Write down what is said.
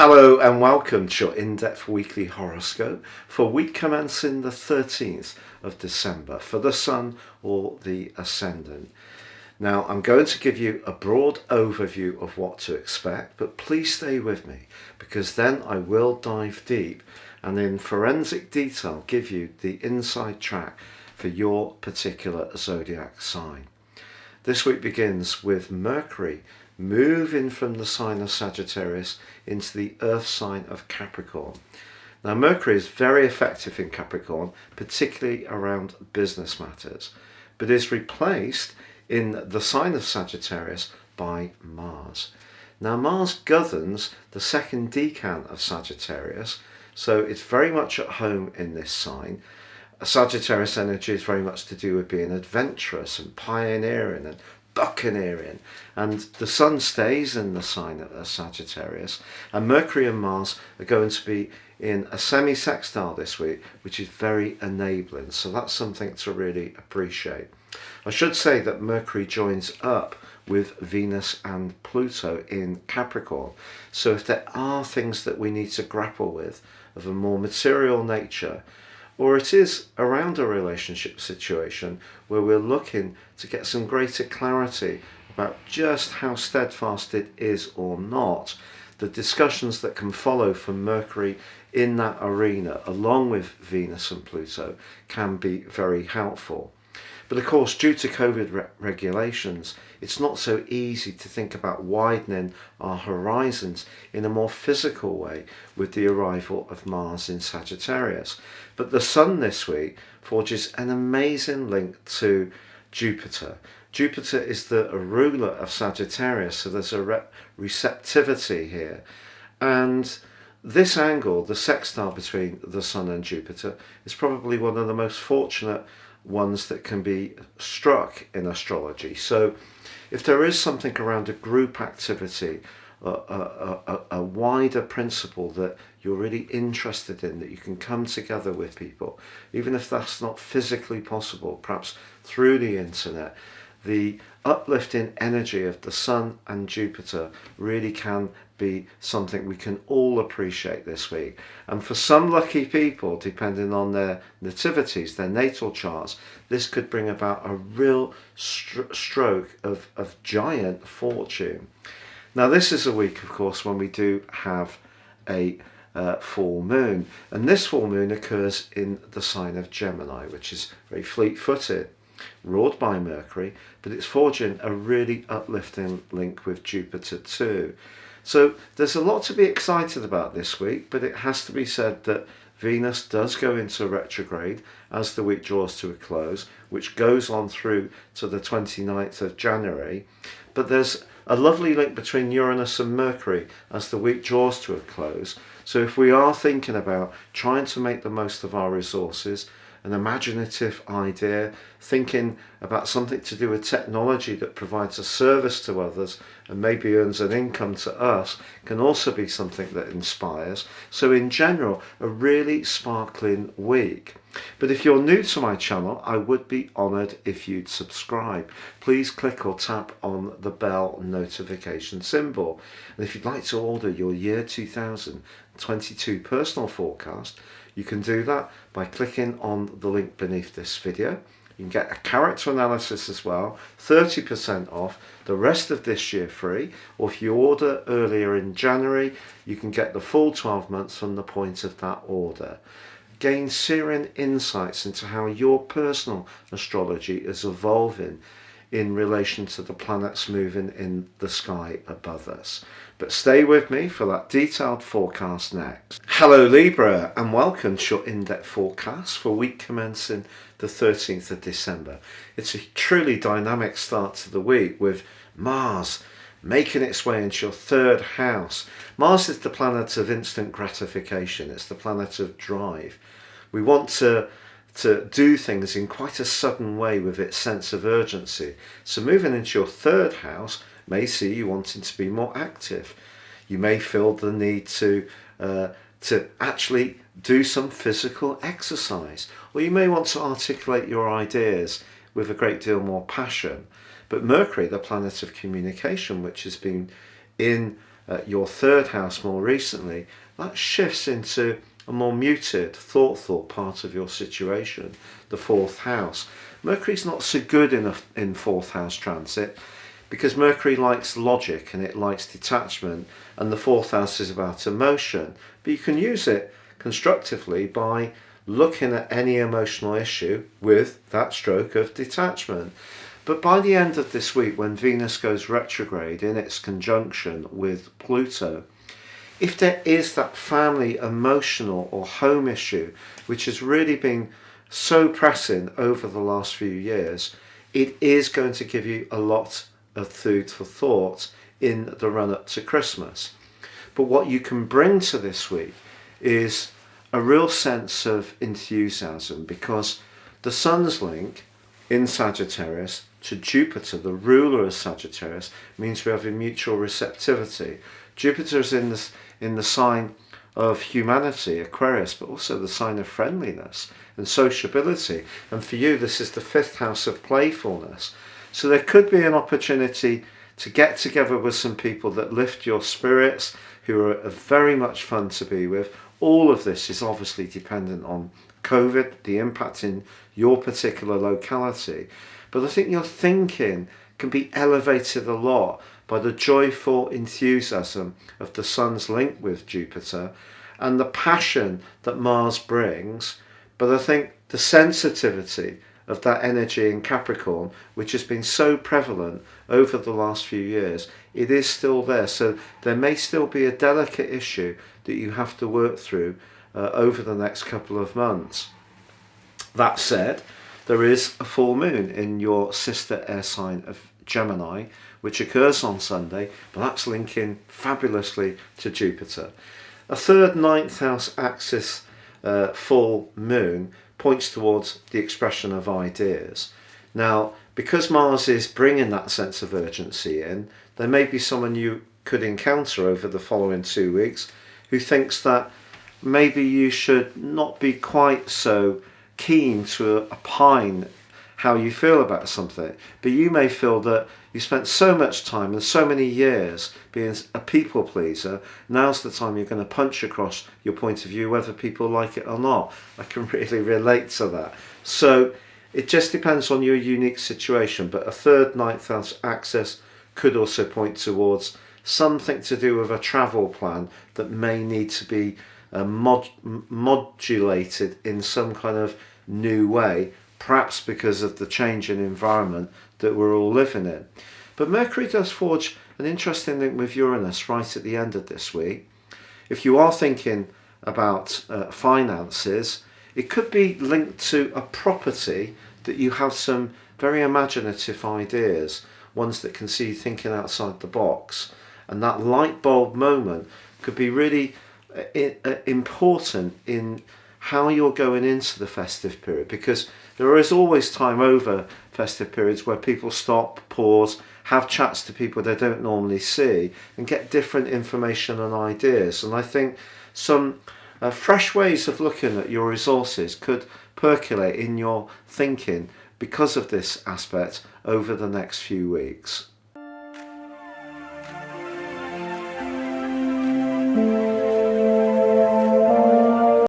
Hello and welcome to your in-depth weekly horoscope for week commencing the 13th of December for the Sun or the Ascendant. Now I'm going to give you a broad overview of what to expect, but please stay with me because then I will dive deep and in forensic detail give you the inside track for your particular zodiac sign. This week begins with Mercury moving from the sign of Sagittarius into the earth sign of Capricorn. Now Mercury is very effective in Capricorn, particularly around business matters, but is replaced in the sign of Sagittarius by Mars. Now Mars governs the second decan of Sagittarius, so it's very much at home in this sign. Sagittarius energy is very much to do with being adventurous and pioneering and buccaneering, and the Sun stays in the sign of Sagittarius, and Mercury and Mars are going to be in a semi-sextile this week, which is very enabling, so that's something to really appreciate. I should say that Mercury joins up with Venus and Pluto in Capricorn, so if there are things that we need to grapple with of a more material nature, or it is around a relationship situation where we're looking to get some greater clarity about just how steadfast it is or not, the discussions that can follow from Mercury in that arena, along with Venus and Pluto, can be very helpful. But of course, due to COVID regulations, it's not so easy to think about widening our horizons in a more physical way with the arrival of Mars in Sagittarius. But the Sun this week forges an amazing link to Jupiter. Jupiter is the ruler of Sagittarius, so there's a receptivity here. And this angle, the sextile between the Sun and Jupiter, is probably one of the most fortunate ones that can be struck in astrology. So if there is something around a group activity, a wider principle that you're really interested in, that you can come together with people, even if that's not physically possible, perhaps through the internet, the uplifting energy of the Sun and Jupiter really can be something we can all appreciate this week. And for some lucky people, depending on their nativities, their natal charts, this could bring about a real stroke of giant fortune. Now this is a week, of course, when we do have a full moon, and this full moon occurs in the sign of Gemini, which is very fleet-footed, ruled by Mercury, but it's forging a really uplifting link with Jupiter too. So there's a lot to be excited about this week, but it has to be said that Venus does go into retrograde as the week draws to a close, which goes on through to the 29th of January. But there's a lovely link between Uranus and Mercury as the week draws to a close. So if we are thinking about trying to make the most of our resources, an imaginative idea, thinking about something to do with technology that provides a service to others and maybe earns an income to us, can also be something that inspires. So in general, a really sparkling week. But if you're new to my channel, I would be honoured if you'd subscribe. Please click or tap on the bell notification symbol. And if you'd like to order your year 2022 personal forecast, you can do that by clicking on the link beneath this video. You can get a character analysis as well, 30% off, the rest of this year free, or if you order earlier in January, you can get the full 12 months from the point of that order. Gain searing insights into how your personal astrology is evolving in relation to the planets moving in the sky above us. But stay with me for that detailed forecast next. Hello Libra, and welcome to your in-depth forecast for week commencing the 13th of December. It's a truly dynamic start to the week with Mars making its way into your third house. Mars is the planet of instant gratification. It's the planet of drive. We want to do things in quite a sudden way with its sense of urgency. So moving into your third house may see you wanting to be more active. You may feel the need to actually do some physical exercise, or you may want to articulate your ideas with a great deal more passion. But Mercury, the planet of communication, which has been in your third house more recently, that shifts into a more muted, thoughtful part of your situation, the fourth house. Mercury's not so good in fourth house transit because Mercury likes logic and it likes detachment, and the fourth house is about emotion. But you can use it constructively by looking at any emotional issue with that stroke of detachment. But by the end of this week, when Venus goes retrograde in its conjunction with Pluto, if there is that family emotional or home issue which has really been so pressing over the last few years, it is going to give you a lot of food for thought in the run up to Christmas. But what you can bring to this week is a real sense of enthusiasm, because the Sun's link in Sagittarius to Jupiter, the ruler of Sagittarius, means we have a mutual receptivity. Jupiter is in the sign of humanity, Aquarius, but also the sign of friendliness and sociability. And for you, this is the fifth house of playfulness. So there could be an opportunity to get together with some people that lift your spirits, who are very much fun to be with. All of this is obviously dependent on COVID, the impact in your particular locality. But I think your thinking can be elevated a lot by the joyful enthusiasm of the Sun's link with Jupiter and the passion that Mars brings. But I think the sensitivity of that energy in Capricorn, which has been so prevalent over the last few years, it is still there. So there may still be a delicate issue that you have to work through over the next couple of months. That said, there is a full moon in your sister air sign of Gemini, which occurs on Sunday, but that's linking fabulously to Jupiter. A third ninth house axis full moon points towards the expression of ideas. Now, because Mars is bringing that sense of urgency in, there may be someone you could encounter over the following 2 weeks who thinks that maybe you should not be quite so keen to opine how you feel about something, but you may feel that you spent so much time and so many years being a people pleaser. Now's the time you're going to punch across your point of view, whether people like it or not. I can really relate to that. So it just depends on your unique situation, but a third ninth house axis could also point towards something to do with a travel plan that may need to be modulated in some kind of new way, perhaps because of the change in environment that we're all living in. But Mercury does forge an interesting link with Uranus right at the end of this week. If you are thinking about finances, it could be linked to a property that you have some very imaginative ideas, ones that can see you thinking outside the box. And that light bulb moment could be really important in how you're going into the festive period, because there is always time over festive periods where people stop, pause, have chats to people they don't normally see and get different information and ideas. And I think some fresh ways of looking at your resources could percolate in your thinking because of this aspect over the next few weeks.